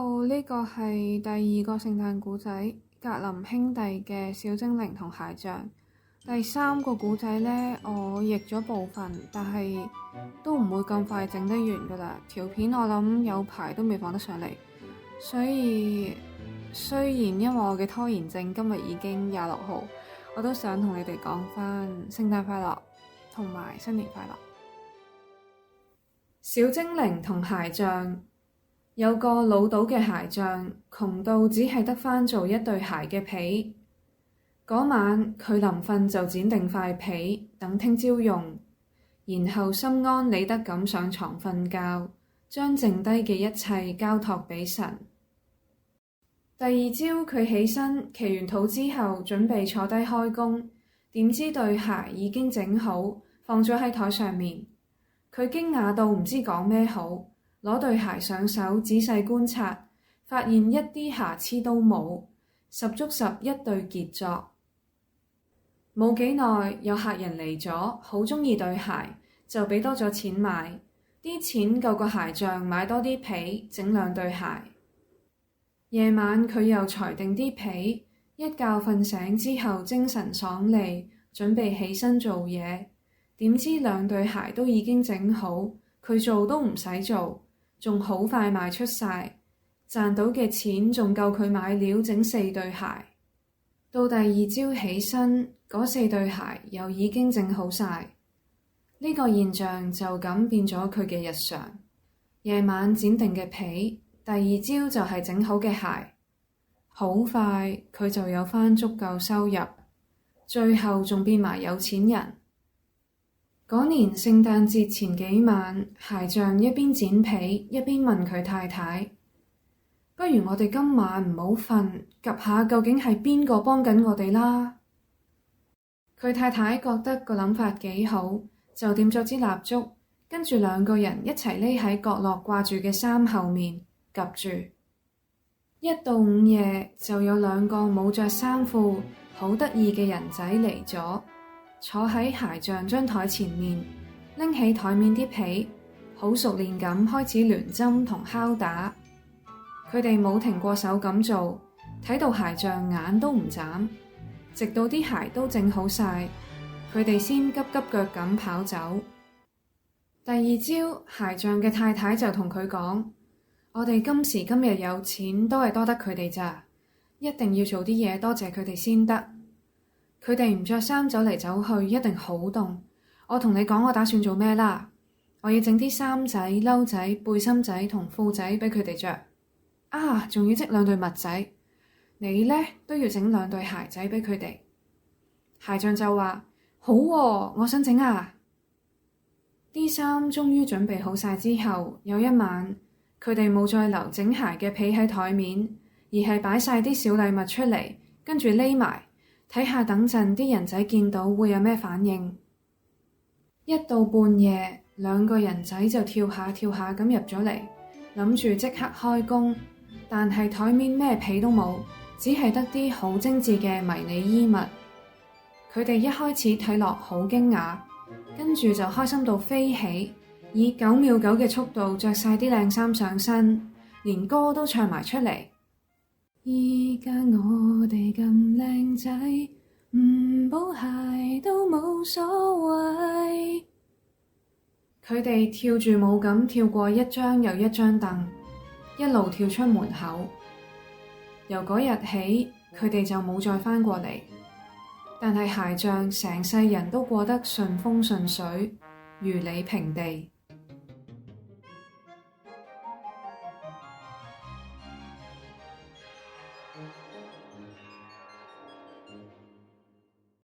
Hello，呢個係第二個聖誕故仔，格林兄弟嘅小精靈同鞋匠。第三個故仔呢，我譯咗部分，但係都唔會咁快整得完噶啦。條片我諗有排都未放得上嚟，所以雖然因為我嘅拖延症今日已經26號，我都想同你哋講返聖誕快樂同埋新年快樂。小精靈同鞋匠。有個老賭嘅鞋匠，窮到只係得返做一對鞋嘅皮。嗰晚佢臨瞓就剪定塊皮，等聽朝用，然後心安理得咁上床瞓覺，將剩低嘅一切交託俾神。第二朝佢起身祈完禱之後，準備坐低開工，點知對鞋已經整好，放咗喺台上面。佢驚訝到唔知講咩好。攞對鞋上手，仔細觀察，發現一啲瑕疵都冇，十足十一對傑作。冇幾耐，有客人嚟咗，好鍾意對鞋，就俾多咗錢買。啲錢夠個鞋匠買多啲皮，整2對鞋。夜晚佢又裁定啲皮，一覺瞓醒之後精神爽利，準備起身做嘢。點知2對鞋都已經整好，佢做都唔使做。仲好快賣出晒，賺到嘅錢仲夠佢買料整4對鞋。到第二朝起身，嗰4對鞋又已經整好晒。呢個現象就咁變咗佢嘅日常。夜晚剪定嘅皮，第二朝就係整好嘅鞋。好快佢就有返足夠收入，最後仲變埋有錢人。嗰年聖誕節前幾晚，鞋匠一邊剪皮一邊問佢太太：不如我哋今晚唔好瞓，及下究竟係邊個幫緊我哋啦？佢太太覺得個諗法幾好，就點咗支蠟燭，跟住2個人一齊匿喺角落掛住嘅衫後面及住。1到5夜就有2個冇着衫褲好得意嘅人仔嚟咗。坐喺鞋匠張台前面，拎起台面啲皮，好熟練咁開始聯針同敲打。佢哋冇停過手咁做，睇到鞋匠眼都唔眨，直到啲鞋都整好晒，佢哋先急急腳咁跑走。第二朝，鞋匠嘅太太就同佢講：我哋今時今日有錢都係多得佢哋咋，一定要做啲嘢多謝佢哋先得。佢哋唔着衫走嚟走去，一定好凍。我同你講，我打算做咩啦？我要整啲衫仔、褸仔、背心仔同褲仔俾佢哋着。啊，仲要織2對襪仔。你呢都要整2對鞋仔俾佢哋。鞋匠就話：好喎，我想整啊。啲衫終於準備好晒之後，有一晚佢哋冇再留整鞋嘅皮喺台面，而係擺晒啲小禮物出嚟，跟住匿埋。睇下等陣啲人仔見到會有咩反應。一到半夜，2個人仔就跳下跳下咁入咗嚟，諗住即刻開工，但係台面咩皮都冇，只係得啲好精緻嘅迷你衣物。佢哋一開始睇落好驚訝，跟住就開心到飛起，以9秒9嘅速度着晒啲靚衫上身，連歌都唱埋出嚟。依家我哋咁靚仔，唔補鞋都冇所謂。佢哋跳住舞咁跳過一張又一張凳，一路跳出門口。由嗰日起，佢哋就冇再返過嚟。但係鞋匠成世人都過得順風順水，如履平地。